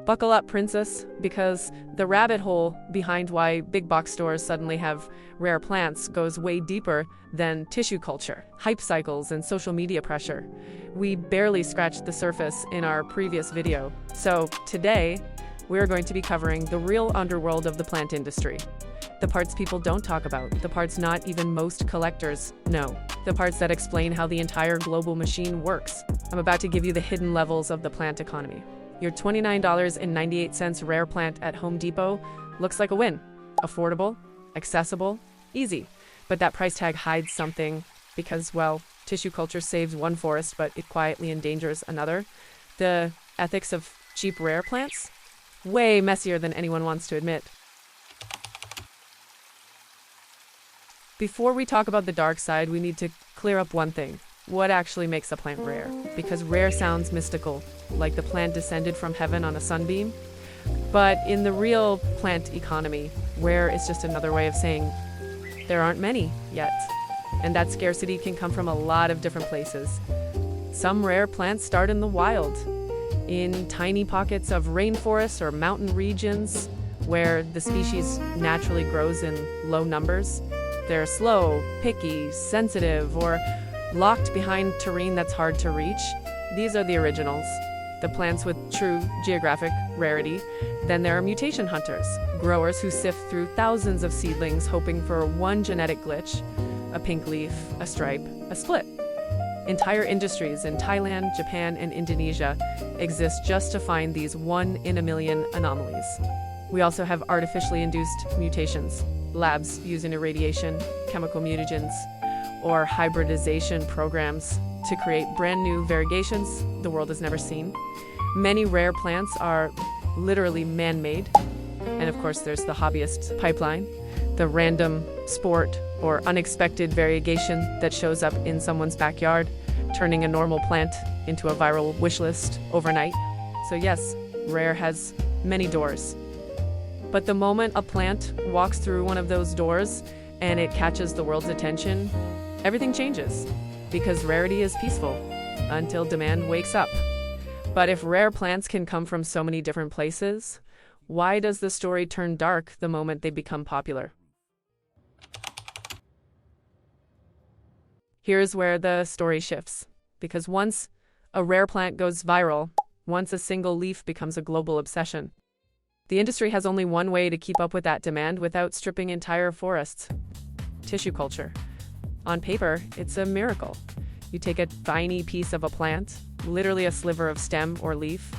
Buckle up, princess, because the rabbit hole behind why big box stores suddenly have rare plants goes way deeper than tissue culture, hype cycles, and social media pressure. We barely scratched the surface in our previous video. So today, we're going to be covering the real underworld of the plant industry. The parts people don't talk about, the parts not even most collectors know, the parts that explain how the entire global machine works. I'm about to give you the hidden levels of the plant economy. Your $29.98 rare plant at Home Depot looks like a win. Affordable, accessible, easy. But that price tag hides something because, well, tissue culture saves one forest, but it quietly endangers another. The ethics of cheap rare plants? Way messier than anyone wants to admit. Before we talk about the dark side, we need to clear up one thing. What actually makes a plant rare? Because rare sounds mystical, like the plant descended from heaven on a sunbeam. But in the real plant economy, rare is just another way of saying there aren't many yet. And that scarcity can come from a lot of different places. Some rare plants start in the wild, in tiny pockets of rainforests or mountain regions where the species naturally grows in low numbers. They're slow, picky, sensitive, or locked behind terrain that's hard to reach. These are the originals, the plants with true geographic rarity. Then there are mutation hunters, growers who sift through thousands of seedlings hoping for one genetic glitch, a pink leaf, a stripe, a split. Entire industries in Thailand, Japan, and Indonesia exist just to find these one-in-a-million anomalies. We also have artificially induced mutations, labs using irradiation, chemical mutagens, or hybridization programs to create brand new variegations the world has never seen. Many rare plants are literally man-made. And of course, there's the hobbyist pipeline, the random sport or unexpected variegation that shows up in someone's backyard, turning a normal plant into a viral wish list overnight. So yes, rare has many doors. But the moment a plant walks through one of those doors and it catches the world's attention, everything changes, because rarity is peaceful until demand wakes up. But if rare plants can come from so many different places, why does the story turn dark the moment they become popular? Here's where the story shifts, because once a rare plant goes viral, once a single leaf becomes a global obsession, the industry has only one way to keep up with that demand without stripping entire forests: tissue culture. On paper, it's a miracle. You take a tiny piece of a plant, literally a sliver of stem or leaf,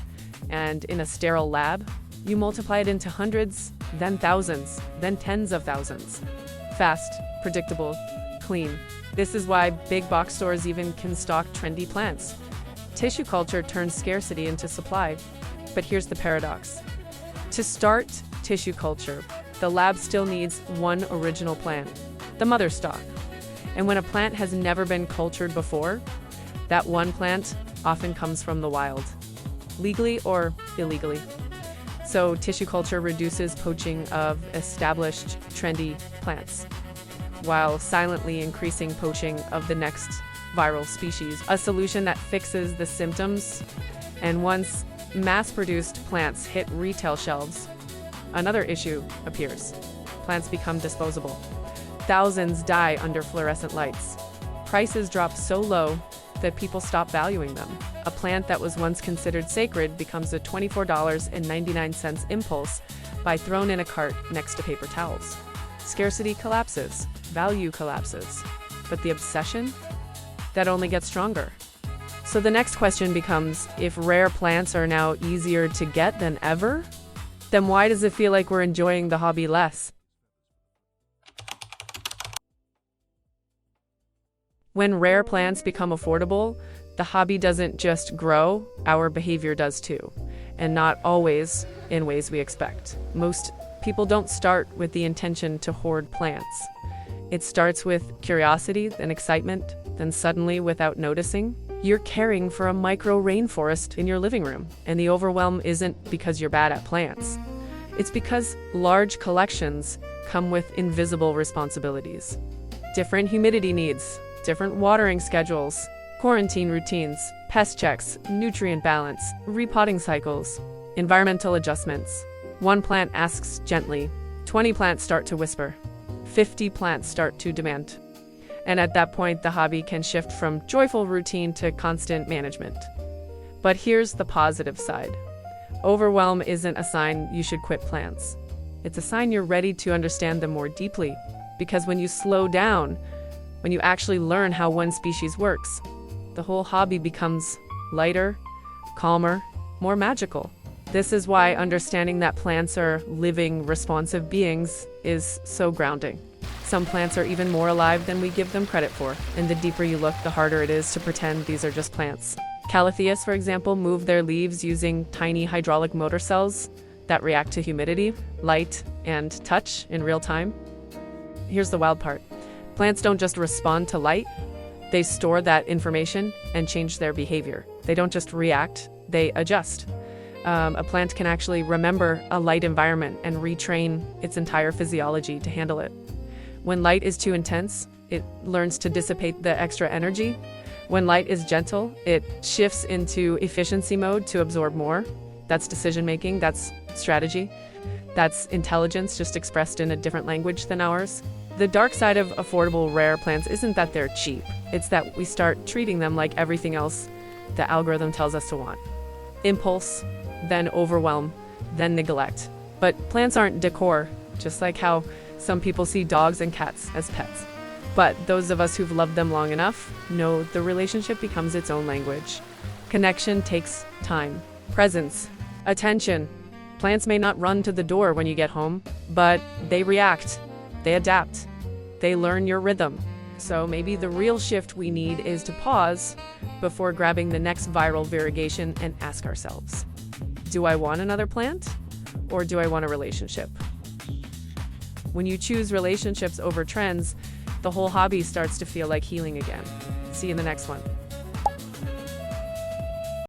and in a sterile lab, you multiply it into hundreds, then thousands, then tens of thousands. Fast, predictable, clean. This is why big box stores even can stock trendy plants. Tissue culture turns scarcity into supply. But here's the paradox. To start tissue culture, the lab still needs one original plant, the mother stock. And when a plant has never been cultured before, that one plant often comes from the wild, legally or illegally. So tissue culture reduces poaching of established, trendy plants, while silently increasing poaching of the next viral species, a solution that fixes the symptoms. And once mass-produced plants hit retail shelves, another issue appears. Plants become disposable. Thousands die under fluorescent lights. Prices drop so low that people stop valuing them. A plant that was once considered sacred becomes a $24.99 impulse buy thrown in a cart next to paper towels. Scarcity collapses, value collapses, but the obsession? That only gets stronger. So the next question becomes, if rare plants are now easier to get than ever, then why does it feel like we're enjoying the hobby less? When rare plants become affordable, the hobby doesn't just grow, our behavior does too, and not always in ways we expect. Most people don't start with the intention to hoard plants. It starts with curiosity, then excitement, then suddenly, without noticing, you're caring for a micro rainforest in your living room. And the overwhelm isn't because you're bad at plants. It's because large collections come with invisible responsibilities. Different humidity needs, different watering schedules, quarantine routines, pest checks, nutrient balance, repotting cycles. Environmental adjustments. One plant asks gently. 20 plants start to whisper. 50 plants start to demand. And at that point, the hobby can shift from joyful routine to constant management. But here's the positive side. Overwhelm isn't a sign you should quit plants. It's a sign you're ready to understand them more deeply. Because when you slow down, when you actually learn how one species works, the whole hobby becomes lighter, calmer, more magical. This is why understanding that plants are living, responsive beings is so grounding. Some plants are even more alive than we give them credit for, and the deeper you look, the harder it is to pretend these are just plants. Calatheas, for example, move their leaves using tiny hydraulic motor cells that react to humidity, light, and touch in real time. Here's the wild part. Plants don't just respond to light, they store that information and change their behavior. They don't just react, they adjust. A plant can actually remember a light environment and retrain its entire physiology to handle it. When light is too intense, it learns to dissipate the extra energy. When light is gentle, it shifts into efficiency mode to absorb more. That's decision making, that's strategy, that's intelligence just expressed in a different language than ours. The dark side of affordable rare plants isn't that they're cheap, it's that we start treating them like everything else the algorithm tells us to want. Impulse, then overwhelm, then neglect. But plants aren't decor, just like how some people see dogs and cats as pets. But those of us who've loved them long enough know the relationship becomes its own language. Connection takes time, presence, attention. Plants may not run to the door when you get home, but they react, they adapt, they learn your rhythm. So maybe the real shift we need is to pause before grabbing the next viral variegation and ask ourselves, do I want another plant or do I want a relationship? When you choose relationships over trends, the whole hobby starts to feel like healing again. See you in the next one.